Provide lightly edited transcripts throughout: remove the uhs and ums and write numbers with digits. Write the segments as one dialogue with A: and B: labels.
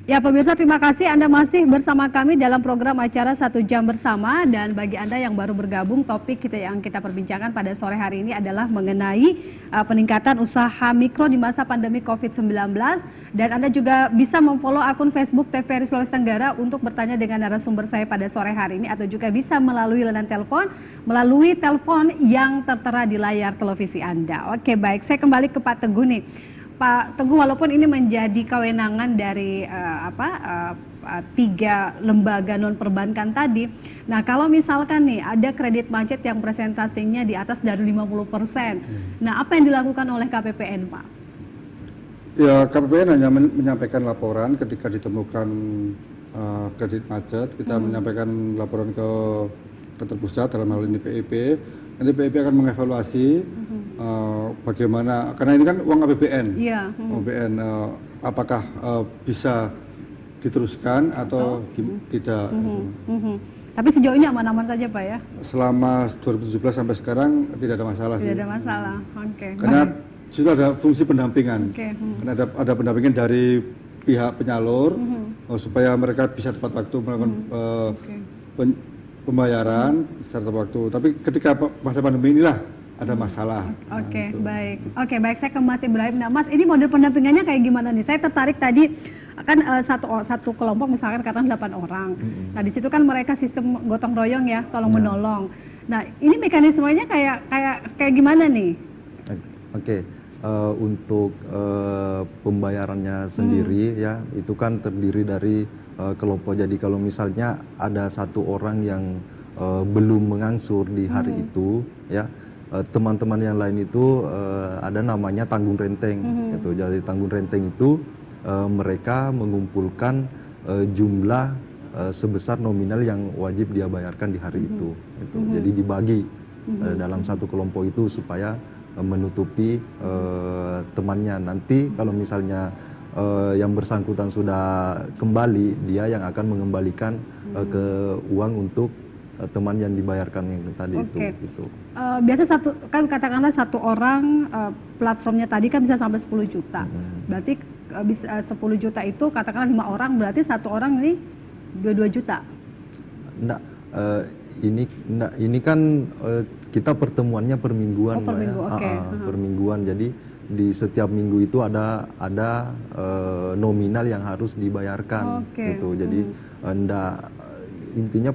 A: Ya pemirsa, terima kasih Anda masih bersama kami dalam program acara 1 Jam Bersama. Dan bagi Anda yang baru bergabung, topik yang kita perbincangkan pada sore hari ini adalah mengenai peningkatan usaha mikro di masa pandemi COVID-19. Dan Anda juga bisa memfollow akun Facebook TVRI Sulawesi Tenggara untuk bertanya dengan narasumber saya pada sore hari ini, atau juga bisa melalui layanan telepon yang tertera di layar televisi Anda. Oke, baik, saya kembali ke Pak Teguh nih. Pak Teguh, walaupun ini menjadi kewenangan dari 3 lembaga non perbankan tadi, nah kalau misalkan nih ada kredit macet yang presentasinya di atas dari 50%, nah apa yang dilakukan oleh KPPN, Pak?
B: Ya, KPPN hanya menyampaikan laporan ketika ditemukan kredit macet. Kita menyampaikan laporan ke kantor pusat, dalam hal ini PIP. Nanti PIP akan mengevaluasi bagaimana, karena ini kan uang APBN.
A: Iya.
B: APBN apakah bisa diteruskan atau tidak.
A: Tapi sejauh ini aman-aman saja, Pak, ya?
B: Selama 2017 sampai sekarang tidak ada masalah sih.
A: Tidak ada masalah. Oke.
B: Karena justru ada fungsi pendampingan.
A: Oke.
B: Karena ada pendampingan dari pihak penyalur supaya mereka bisa tepat waktu melakukan pembayaran secara tepat waktu. Tapi ketika masa pandemi inilah ada masalah.
A: Oke, baik. Oke, baik, saya ke Mas Ibrahim. Nah, Mas, ini model pendampingannya kayak gimana nih? Saya tertarik tadi kan satu kelompok misalkan katakan 8 orang. Nah, di situ kan mereka sistem gotong royong ya, tolong menolong. Nah, ini mekanismenya kayak gimana nih?
C: Oke. Untuk pembayarannya sendiri ya itu kan terdiri dari kelompok. Jadi kalau misalnya ada 1 orang yang belum mengangsur di hari itu ya, teman-teman yang lain itu ada namanya tanggung renteng gitu. Jadi tanggung renteng itu mereka mengumpulkan jumlah sebesar nominal yang wajib dia bayarkan di hari itu gitu. Jadi dibagi dalam satu kelompok itu supaya menutupi temannya. Nanti kalau misalnya yang bersangkutan sudah kembali, dia yang akan mengembalikan ke uang untuk teman yang dibayarkan yang tadi itu. Gitu.
A: Biasa katakanlah 1 orang platformnya tadi kan bisa sampai 10 juta. Berarti bisa 10 juta itu katakanlah 5 orang, berarti 1 orang ini 22 juta.
C: Enggak, ini kan kita pertemuannya per mingguan.
A: Per minggu,
C: per mingguan. Jadi di setiap minggu itu ada nominal yang harus dibayarkan gitu. Jadi intinya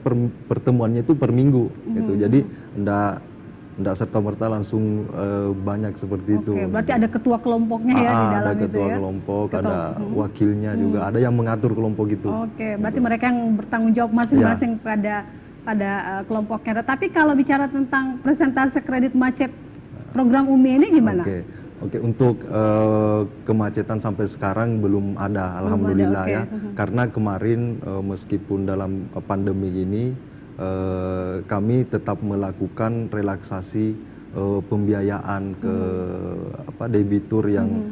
C: pertemuannya itu per minggu gitu. Jadi enggak serta-merta langsung banyak seperti itu.
A: Berarti ada ketua kelompoknya ya di dalam
C: ada
A: itu
C: ketua
A: ya.
C: Kelompok, ada wakilnya juga, ada yang mengatur kelompok itu.
A: Berarti mereka yang bertanggung jawab masing-masing pada kelompoknya. Tapi kalau bicara tentang presentase kredit macet program UMI ini gimana?
C: Oke, untuk kemacetan sampai sekarang belum ada, alhamdulillah ya. Karena kemarin meskipun dalam pandemi ini kami tetap melakukan relaksasi pembiayaan ke debitur yang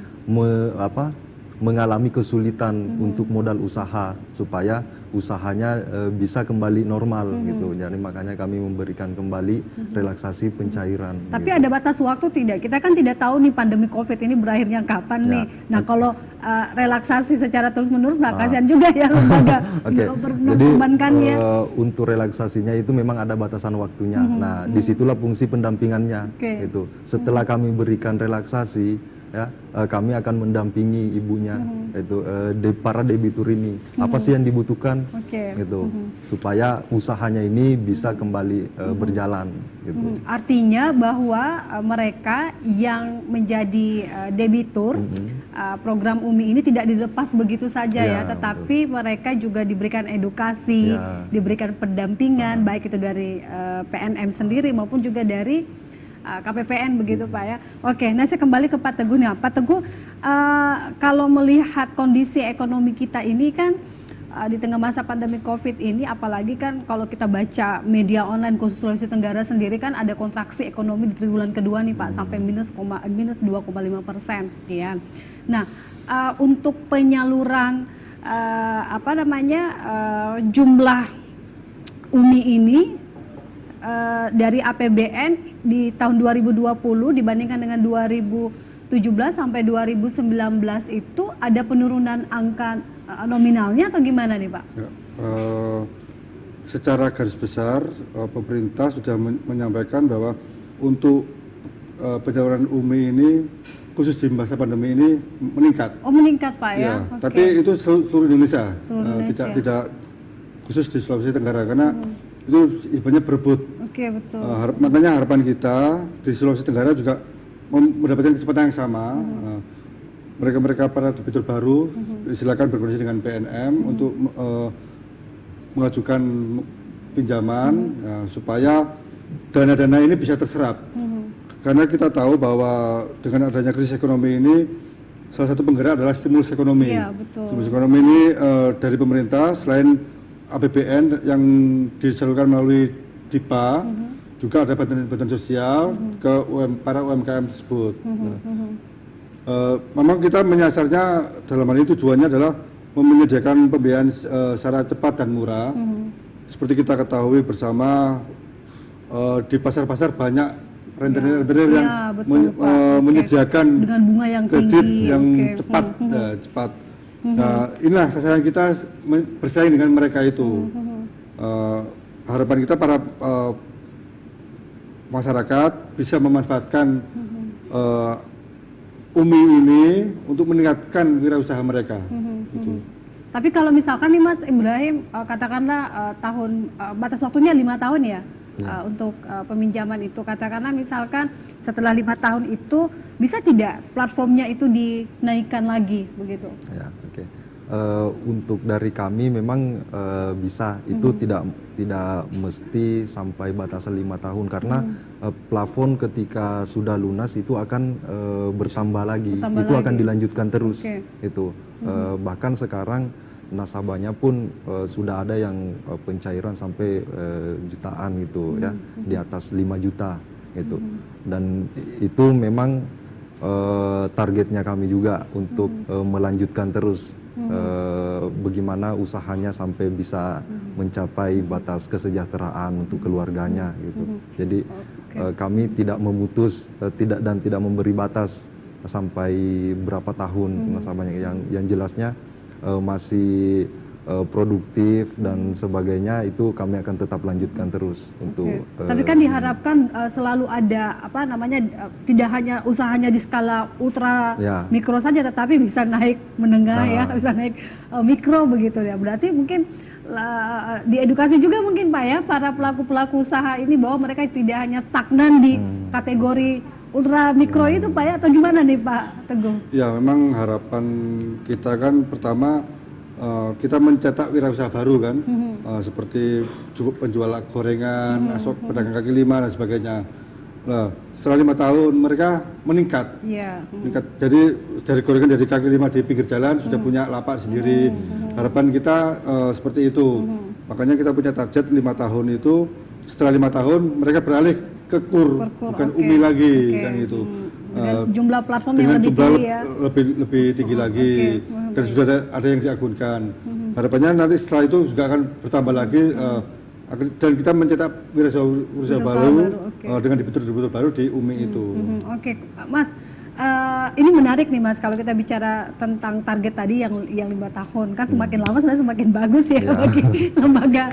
C: mengalami kesulitan untuk modal usaha supaya usahanya bisa kembali normal gitu. Jadi makanya kami memberikan kembali relaksasi pencairan.
A: Tapi
C: gitu.
A: ada batas waktu tidak? Kita kan tidak tahu nih pandemi COVID ini berakhirnya kapan nih. Nah, kalau relaksasi secara terus-menerus, kasihan juga ya lembaga memperbankannya.
C: Jadi untuk relaksasinya itu memang ada batasan waktunya. Nah, disitulah fungsi pendampingannya. Gitu. Setelah kami berikan relaksasi, ya kami akan mendampingi ibunya itu para debitur ini apa sih yang dibutuhkan gitu supaya usahanya ini bisa kembali berjalan gitu.
A: Artinya bahwa mereka yang menjadi debitur program UMI ini tidak dilepas begitu saja ya, tetapi mereka juga diberikan edukasi, diberikan pendampingan baik itu dari PNM sendiri maupun juga dari KPPN begitu Pak ya. Oke, nah saya kembali ke Pak Teguh nih. Pak Teguh, kalau melihat kondisi ekonomi kita ini kan di tengah masa pandemi COVID ini, apalagi kan kalau kita baca media online khusus Sulawesi Tenggara sendiri kan ada kontraksi ekonomi di triwulan kedua nih Pak, sampai minus 2,5% sekian. Nah, untuk penyaluran jumlah UMI ini dari APBN di tahun 2020 dibandingkan dengan 2019 sampai 2019 itu ada penurunan angka nominalnya atau gimana nih Pak?
B: Ya, secara garis besar pemerintah sudah menyampaikan bahwa untuk penyaluran UMI ini khusus di masa pandemi ini meningkat.
A: Oh meningkat Pak ya?
B: Ya,
A: Oke.
B: tapi itu seluruh Indonesia,
A: Seluruh Indonesia.
B: tidak khusus di Sulawesi Tenggara karena itu ibaratnya berebut.
A: Oke betul.
B: Makanya harapan kita di Sulawesi Tenggara juga mendapatkan kesempatan yang sama. Mereka-mereka para debitur baru silakan berkoordinasi dengan PNM untuk mengajukan pinjaman supaya dana-dana ini bisa terserap. Karena kita tahu bahwa dengan adanya krisis ekonomi ini salah satu penggerak adalah stimulus ekonomi.
A: Iya, betul.
B: Stimulus ekonomi ini dari pemerintah selain APBN yang disalurkan melalui DIPA, juga ada bantuan sosial ke para UMKM tersebut. Memang kita menyasarnya dalam hal ini tujuannya adalah menyediakan pembiayaan secara cepat dan murah. Seperti kita ketahui bersama di pasar-pasar banyak rentenir-rentenir yang menyediakan
A: dengan bunga yang
B: kredit
A: tinggi,
B: yang cepat. Nah, inilah sasaran kita bersaing dengan mereka itu. Harapan kita para masyarakat bisa memanfaatkan UMI ini untuk meningkatkan wirausaha mereka. Gitu.
A: Tapi kalau misalkan nih Mas Ibrahim, katakanlah batas waktunya 5 tahun ya? Untuk peminjaman itu, katakanlah misalkan setelah 5 tahun itu bisa tidak platformnya itu dinaikkan lagi begitu?
C: Ya, oke. Untuk dari kami memang bisa itu tidak mesti sampai batasan 5 tahun karena plafon ketika sudah lunas itu akan bertambah lagi, akan dilanjutkan terus. Itu bahkan sekarang nasabahnya pun sudah ada yang pencairan sampai jutaan gitu ya, di atas 5 juta gitu. Dan itu memang targetnya kami juga untuk melanjutkan terus bagaimana usahanya sampai bisa mencapai batas kesejahteraan untuk keluarganya gitu. Jadi kami tidak memutus tidak memberi batas sampai berapa tahun nasabahnya, yang jelasnya masih produktif dan sebagainya, itu kami akan tetap lanjutkan terus untuk.
A: Tapi kan diharapkan selalu ada tidak hanya usahanya di skala ultra mikro saja, tetapi bisa naik menengah ya, bisa naik mikro begitu ya. Berarti mungkin diedukasi juga mungkin Pak ya para pelaku usaha ini bahwa mereka tidak hanya stagnan di kategori ultra mikro itu Pak ya, atau gimana nih Pak Teguh?
B: Ya memang harapan kita kan pertama kita mencetak wirausaha baru kan, seperti penjual gorengan, pedagang kaki lima dan sebagainya. Nah, setelah 5 tahun mereka meningkat. Meningkat. Jadi dari gorengan dari kaki lima di pinggir jalan sudah punya lapak sendiri. Harapan kita seperti itu. Makanya kita punya target 5 tahun itu. Setelah 5 tahun mereka beralih ke KUR, bukan UMI lagi kan gitu.
A: Dengan jumlah platform
B: dengan
A: yang lebih
B: jumlah
A: tinggi ya.
B: lebih tinggi lagi, dan sudah ada yang diagunkan. Harapannya nanti setelah itu juga akan bertambah lagi, dan kita mencetak wirausaha baru dengan debitur baru di UMI itu.
A: Oke, Mas, ini menarik nih Mas, kalau kita bicara tentang target tadi yang 5 tahun, kan semakin lama sebenarnya semakin bagus ya bagi lembaga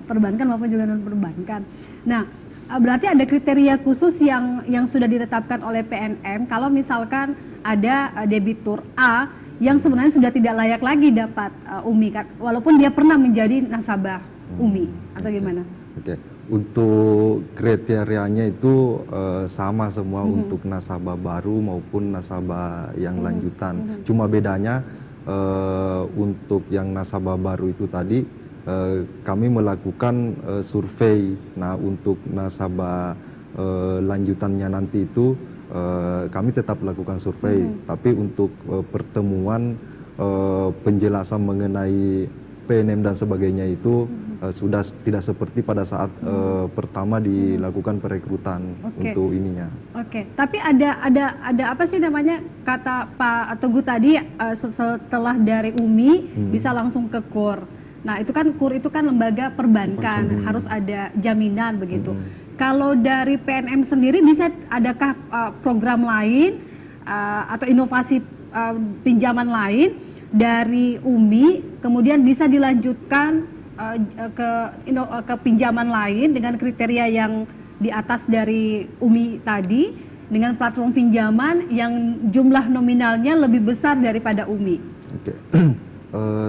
A: perbankan maupun juga non perbankan. Nah, berarti ada kriteria khusus yang sudah ditetapkan oleh PNM kalau misalkan ada debitur A yang sebenarnya sudah tidak layak lagi dapat UMI, walaupun dia pernah menjadi nasabah UMI, atau gimana?
C: Oke. Untuk kriterianya itu sama semua untuk nasabah baru maupun nasabah yang lanjutan. Cuma bedanya untuk yang nasabah baru itu tadi kami melakukan survei. Nah, untuk nasabah lanjutannya nanti itu kami tetap lakukan survei, tapi untuk pertemuan penjelasan mengenai PNM dan sebagainya itu sudah tidak seperti pada saat pertama dilakukan perekrutan untuk ininya.
A: Tapi ada apa sih namanya, kata Pak Teguh tadi, setelah dari UMI bisa langsung ke KUR. Nah, itu kan KUR itu kan lembaga perbankan, harus ada jaminan begitu. Kalau dari PNM sendiri adakah program lain atau inovasi pinjaman lain dari UMI kemudian bisa dilanjutkan ke pinjaman lain dengan kriteria yang di atas dari UMI tadi, dengan platform pinjaman yang jumlah nominalnya lebih besar daripada UMI.
C: Oke.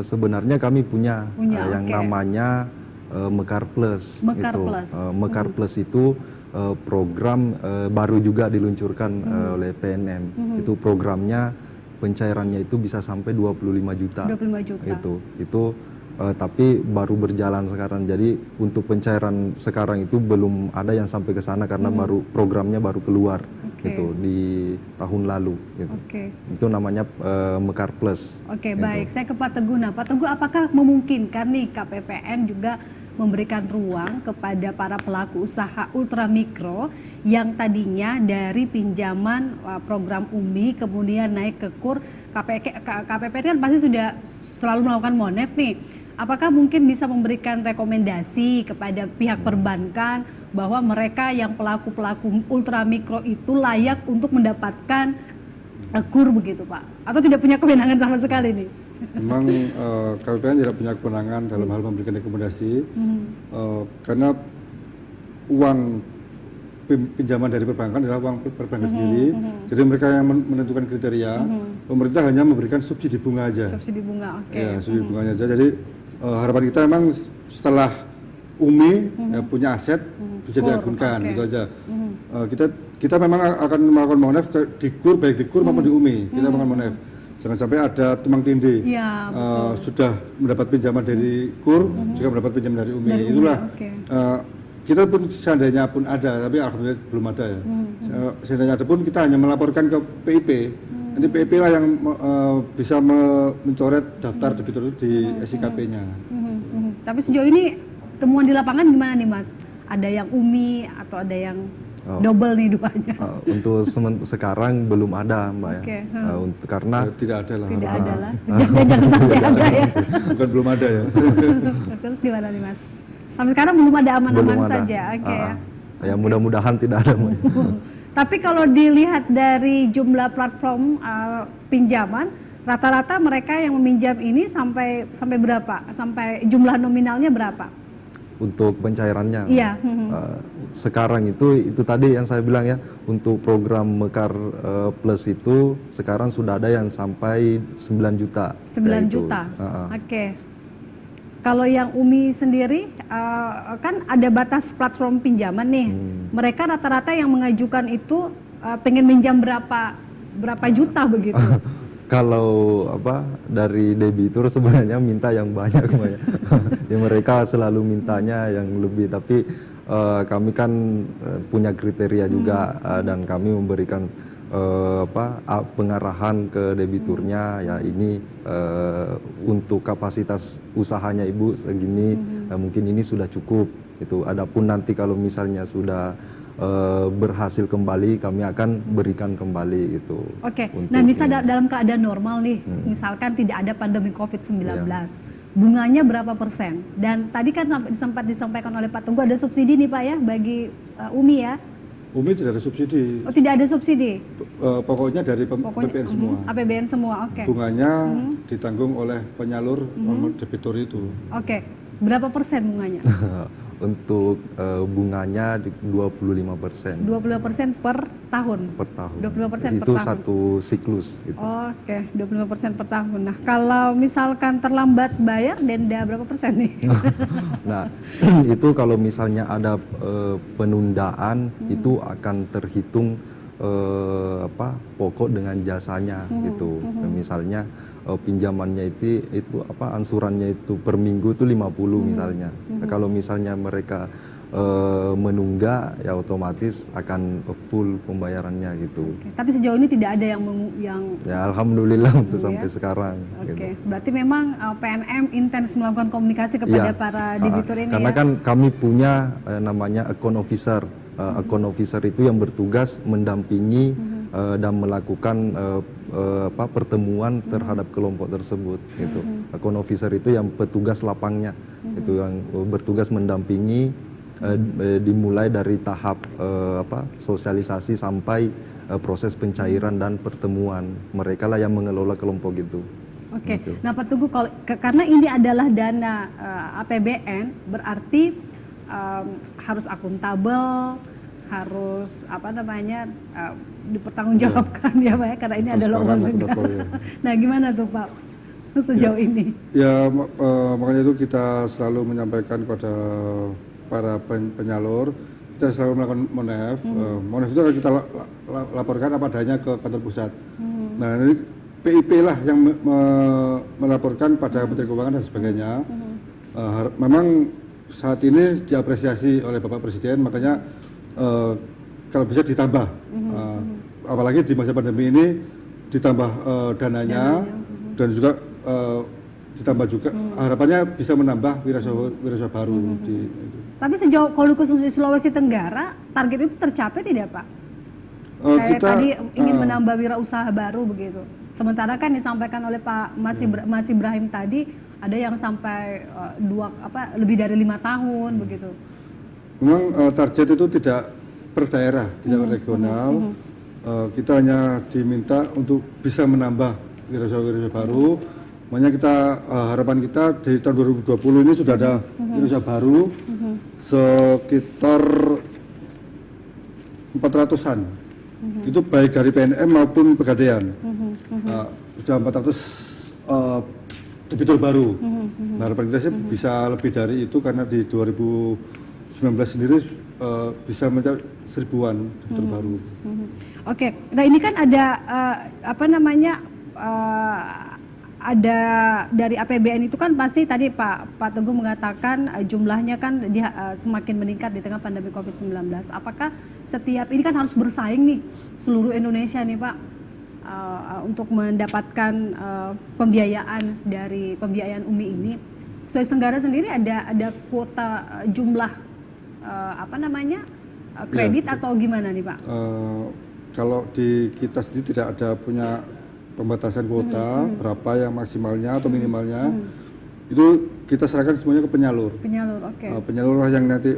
C: Sebenarnya kami punya yang
A: oke.
C: namanya Mekar Plus.
A: Mekar
C: itu.
A: Plus.
C: Mekar Plus itu program baru juga diluncurkan oleh PNM. Itu programnya pencairannya itu bisa sampai 25 juta.
A: 25 juta.
C: Itu tapi baru berjalan sekarang. Jadi untuk pencairan sekarang itu belum ada yang sampai ke sana karena baru programnya baru keluar gitu di tahun lalu gitu. Itu namanya Mekar Plus.
A: Oke, baik. Saya ke Pak Teguh. Nah, Pak Teguh, apakah memungkinkan nih KPPN juga memberikan ruang kepada para pelaku usaha ultramikro yang tadinya dari pinjaman program UMI kemudian naik ke KUR, KPPN kan pasti sudah selalu melakukan monef nih. Apakah mungkin bisa memberikan rekomendasi kepada pihak perbankan bahwa mereka yang pelaku-pelaku ultramikro itu layak untuk mendapatkan KUR begitu, Pak? Atau tidak punya kewenangan sama sekali nih?
B: Memang KPPN tidak punya kewenangan dalam hal memberikan rekomendasi karena uang pinjaman dari perbankan adalah uang perbankan sendiri. Jadi mereka yang menentukan kriteria, pemerintah hanya memberikan subsidi bunga aja.
A: Subsidi bunga, oke.
B: Ya, subsidi bunganya aja. Jadi harapan kita memang setelah UMI punya aset bisa diagunkan, gitu aja. Kita memang akan melakukan monef di KUR, baik di KUR maupun di UMI. Kita melakukan monef. Jangan sampai ada tumpang tindih.
A: Ya,
B: sudah mendapat pinjaman dari KUR, juga mendapat pinjaman dari UMI. Itulah. Kita pun seandainya pun ada, tapi alhamdulillah belum ada ya. Seandainya ada pun kita hanya melaporkan ke PIP. Nanti PIP lah yang bisa mencoret daftar debitur di SIKP-nya.
A: Tapi sejauh ini temuan di lapangan gimana nih, Mas? Ada yang UMI atau ada yang double nih duanya?
C: Untuk sekarang belum ada, Mbak ya. Karena
B: tidak ada lah.
A: Tidak ada lah. Jangan sampai ada ya.
B: Bukan belum ada ya.
A: Terus gimana nih, Mas? Sampai sekarang belum ada, aman-aman saja.
C: Ya mudah-mudahan tidak ada.
A: Tapi kalau dilihat dari jumlah platform pinjaman, rata-rata mereka yang meminjam ini sampai berapa? Sampai jumlah nominalnya berapa?
C: Untuk pencairannya.
A: Iya.
C: Sekarang itu tadi yang saya bilang ya, untuk program Mekar Plus itu sekarang sudah ada yang sampai 9 juta.
A: 9 juta. Oke. Kalau yang UMI sendiri kan ada batas platform pinjaman nih. Mereka rata-rata yang mengajukan itu pengen minjam berapa juta begitu?
C: Kalau dari debitur sebenarnya minta yang banyak, ya, mereka selalu mintanya yang lebih, tapi kami kan punya kriteria juga dan kami memberikan pengarahan ke debiturnya, ya ini untuk kapasitas usahanya ibu segini, mungkin ini sudah cukup itu. Adapun nanti kalau misalnya sudah berhasil kembali, kami akan berikan kembali gitu.
A: Oke. Nah, misal dalam keadaan normal nih, misalkan tidak ada pandemi COVID-19, bunganya berapa persen? Dan tadi kan sempat disampaikan oleh Pak Teguh ada subsidi nih Pak ya bagi UMI ya?
B: UMI tidak ada subsidi.
A: Oh, tidak ada subsidi?
B: Pokoknya dari APBN semua.
A: APBN semua, oke.
B: Bunganya ditanggung oleh penyalur debitur itu.
A: Oke. Berapa persen bunganya?
C: Untuk bunganya 25%.
A: 25% per tahun?
C: Per tahun.
A: 25% per tahun?
C: Itu satu siklus. Gitu.
A: Oke, 25% per tahun. Nah, kalau misalkan terlambat bayar, denda berapa persen nih?
C: Nah, itu kalau misalnya ada penundaan, itu akan terhitung pokok dengan jasanya gitu. Misalnya pinjamannya itu ansurannya itu per minggu itu 50 misalnya. Kalau misalnya mereka menunggak, ya otomatis akan full pembayarannya gitu.
A: Tapi sejauh ini tidak ada yang
C: ya alhamdulillah untuk sampai sekarang.
A: Gitu. Berarti memang PNM intens melakukan komunikasi kepada para debitur ini.
C: Karena kan kami punya namanya account officer. Account officer itu yang bertugas mendampingi dan melakukan pertemuan terhadap kelompok tersebut gitu. Account officer itu yang petugas lapangnya, itu yang bertugas mendampingi dimulai dari tahap sosialisasi sampai proses pencairan dan pertemuan. Mereka lah yang mengelola kelompok itu.
A: Oke,
C: Gitu.
A: nah Pak Teguh, karena ini adalah dana APBN, berarti harus akuntabel, harus apa namanya dipertanggungjawabkan ya Pak ya, karena ini adalah uang negara. Nah gimana tuh Pak sejauh ini?
B: Ya makanya itu kita selalu menyampaikan kepada para penyalur, kita selalu melakukan MONEF. MONEF itu akan kita laporkan apa adanya ke kantor pusat. Nah ini PIP lah yang melaporkan pada Menteri Keuangan dan sebagainya. Memang saat ini diapresiasi oleh Bapak Presiden, makanya kalau bisa ditambah, apalagi di masa pandemi ini ditambah dananya, dan juga ditambah juga harapannya bisa menambah wirausaha baru.
A: Tapi sejauh kalau khusus di Sulawesi Tenggara target itu tercapai tidak Pak? Kayak
B: Kita
A: tadi ingin menambah wirausaha baru begitu. Sementara kan disampaikan oleh Pak Mas Ibrahim tadi ada yang sampai lebih dari 5 tahun begitu.
B: Memang target itu tidak per daerah, tidak per regional. Kita hanya diminta untuk bisa menambah wirausaha baru. Makanya kita harapan kita dari tahun 2020 ini sudah ada wirausaha baru sekitar 400-an. Itu baik dari PNM maupun Pegadaian. Sudah 400 debitur baru. Nah, harapan kita sih bisa lebih dari itu karena di 2019 sendiri bisa mencapai 1000-an debitur baru.
A: Oke, nah ini kan ada ada dari APBN itu kan pasti tadi Pak Teguh mengatakan jumlahnya kan semakin meningkat di tengah pandemi COVID-19. Apakah setiap ini kan harus bersaing nih seluruh Indonesia nih Pak untuk mendapatkan pembiayaan dari pembiayaan UMI ini. Sulawesi Tenggara sendiri ada kuota jumlah kredit atau gimana nih Pak?
B: Kalau di kita sendiri tidak ada punya pembatasan kuota berapa yang maksimalnya atau minimalnya. Itu kita serahkan semuanya ke penyalur.
A: Penyalur, oke.
B: Penyalur lah yang nanti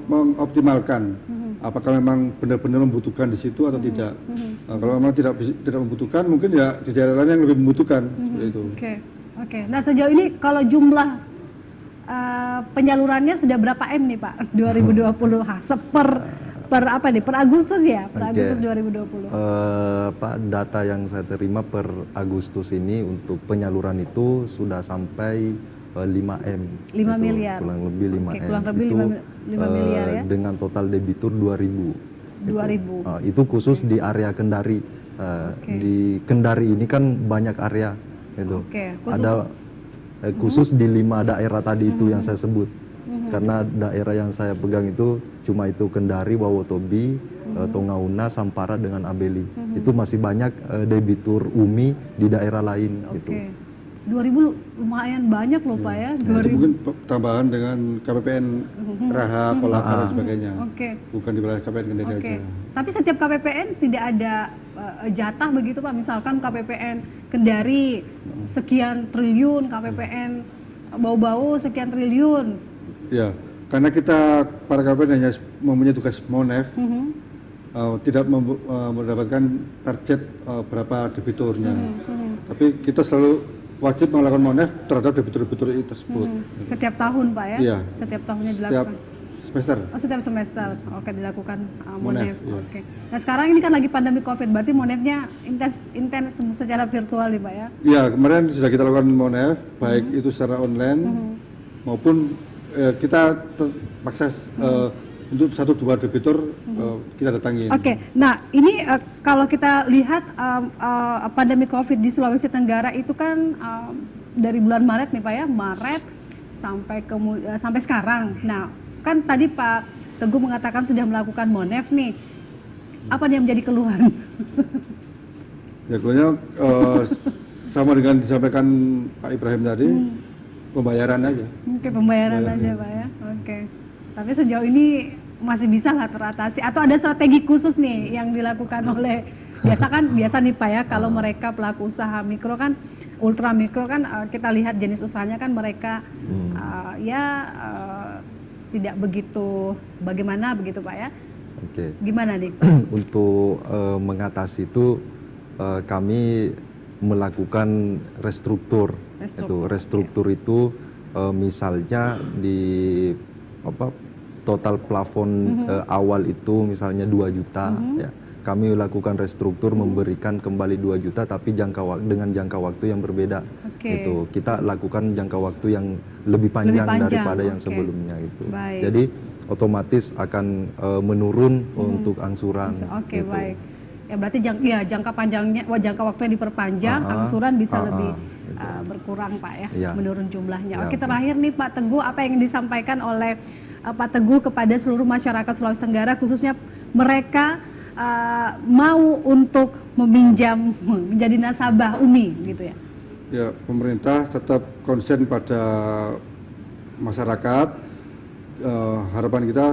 B: mengoptimalkan apakah memang benar-benar membutuhkan di situ atau tidak. Kalau memang tidak membutuhkan, mungkin ya di daerah lain yang lebih membutuhkan. Seperti itu.
A: Oke. Nah sejauh ini kalau jumlah penyalurannya sudah berapa M nih Pak 2020 per Agustus ya, Agustus 2020.
C: Pak, data yang saya terima per Agustus ini untuk penyaluran itu sudah sampai 5M.
A: 5 miliar.
C: Kurang lebih 5M.
A: Kurang lebih
C: itu
A: 5 miliar ya.
C: Dengan total debitur 2.000.
A: 2.000.
C: Itu khusus di area Kendari. Di Kendari ini kan banyak area itu. Ada khusus di 5 daerah tadi itu yang saya sebut. Karena daerah yang saya pegang itu cuma itu Kendari, Wawotobi, Tongauna, Sampara dengan Abeli. Itu masih banyak debitur UMI di daerah lain. Gitu.
A: 2.000 lumayan banyak loh Pak ya.
B: Itu mungkin tambahan dengan KPPN Raha, Kolaka dan sebagainya. Bukan di wilayah KPPN Kendari aja.
A: Tapi setiap KPPN tidak ada jatah begitu Pak. Misalkan KPPN Kendari sekian triliun, KPPN Bau-Bau sekian triliun.
B: Ya, karena kita para KPPN hanya mempunyai tugas MONEF, tidak mendapatkan target berapa debiturnya. Tapi kita selalu wajib melakukan MONEF terhadap debitur-debitur tersebut.
A: Setiap tahun Pak ya?
B: Iya.
A: Setiap tahunnya dilakukan?
B: Setiap semester.
A: Setiap semester, oke dilakukan MONEF.
B: Iya.
A: Nah sekarang ini kan lagi pandemi COVID, berarti MONEF-nya intens secara virtual nih Pak ya?
B: Iya, kemarin sudah kita lakukan MONEF, baik itu secara online maupun kita terpaksa untuk 1-2 debitur kita datangi.
A: Nah ini kalau kita lihat pandemi COVID di Sulawesi Tenggara itu kan dari bulan Maret nih Pak ya, Maret sampai sekarang. Nah kan tadi Pak Teguh mengatakan sudah melakukan MONEF nih, apa yang menjadi keluhan?
B: Ya keluhannya sama dengan disampaikan Pak Ibrahim tadi. Pembayaran aja.
A: Pembayaran aja Pak ya. Tapi sejauh ini masih bisa lah teratasi atau ada strategi khusus nih yang dilakukan oleh biasa nih Pak ya, kalau mereka pelaku usaha mikro kan, ultra mikro kan kita lihat jenis usahanya kan mereka tidak begitu bagaimana begitu Pak ya.
C: Oke.
A: Gimana nih?
C: Untuk mengatasi itu kami melakukan restruktur. Restruktur itu misalnya di total plafon awal itu misalnya 2 juta ya. Kami lakukan restruktur memberikan kembali 2 juta tapi dengan jangka waktu yang berbeda. Itu kita lakukan jangka waktu yang lebih panjang daripada yang sebelumnya itu.
A: Baik.
C: Jadi otomatis akan menurun untuk angsuran.
A: Oke,
C: gitu.
A: baik. Ya berarti jangka panjangnya, jangka waktunya diperpanjang, angsuran bisa lebih berkurang Pak ya, menurun jumlahnya. Oke, terakhir nih Pak Teguh, apa yang disampaikan oleh Pak Teguh kepada seluruh masyarakat Sulawesi Tenggara, khususnya mereka mau untuk meminjam menjadi nasabah UMI gitu ya?
B: Ya, pemerintah tetap konsen pada masyarakat. Harapan kita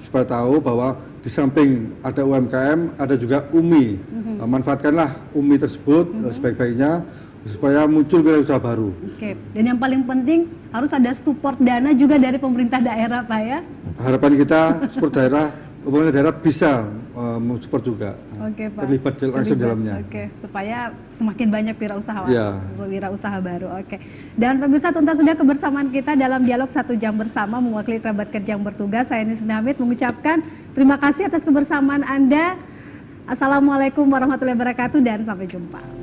B: supaya tahu bahwa di samping ada UMKM, ada juga UMI. Manfaatkanlah UMI tersebut sebaik-baiknya supaya muncul wirausaha baru.
A: Oke, dan yang paling penting harus ada support dana juga dari pemerintah daerah Pak ya?
B: Harapan kita support daerah, pemerintah daerah bisa mensupport juga.
A: Oke, Pak.
B: Terlibat langsung dalamnya.
A: Oke, supaya semakin banyak wirausahawan,
B: Ya.
A: wirausaha baru. Oke. Dan pemirsa, tuntas sudah kebersamaan kita dalam dialog 1 jam bersama mewakili kerabat kerja yang bertugas. Saya Nisrin Hamid mengucapkan terima kasih atas kebersamaan Anda. Assalamualaikum warahmatullahi wabarakatuh dan sampai jumpa.